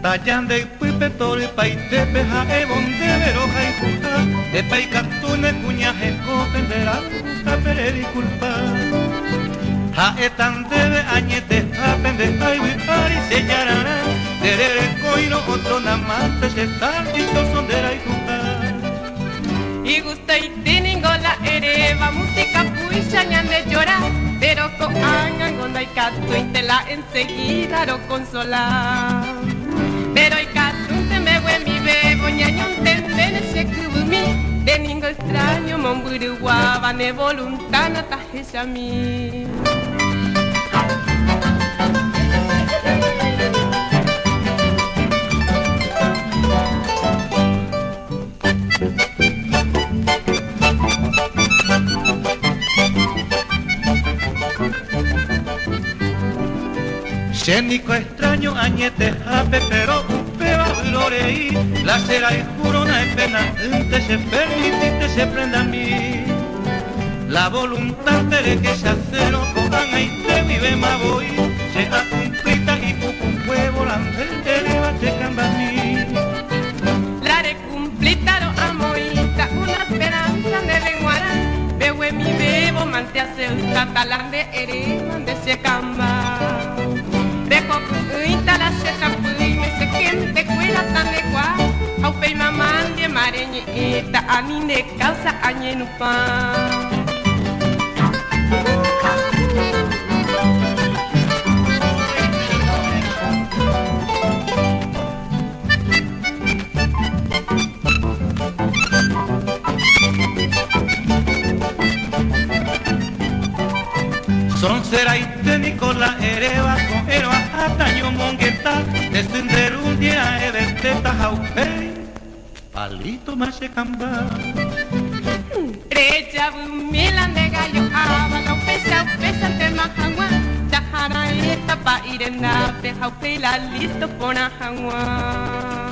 Tayan de puipetori paitepe jae bonde veroja y puta de paicatune cuñaje copendera puta pereri culpa jae tan debe añete apende ay wipari se yarara terere coino otro namante se tal y sondera y puta y gusta y tiningo la ereva música puisha ñande llora pero con angan gonda y catu y te la enseguida lo consola pero y catu te me voy mi bebo ñañón tendene se kubumi de ningo extraño momburu guava ne voluntana tajecha mi Chénico extraño añete jape pero upe va gloreí la cera y corona es pena te se permitite se prenda a mí la voluntad de que se acero cojan ahí te vive ma voy se ha cumplita y un huevo la te va te camba a mí la de cumplita lo amoita una esperanza de lenguara bebe mi bebo mante hace un catalán de hereman de se camba Deco cuita la seta pui me se quem te cuela tan de gua au pe mamán de mareñita anine causa añenupa Son cera y técnico la ereva con erva ataño mongueta de sender un día de teta jaupei palito más se camba Recha milan de gallo aba no pesa te majangua tajara esta pa irena te jaupe la listo pona jangua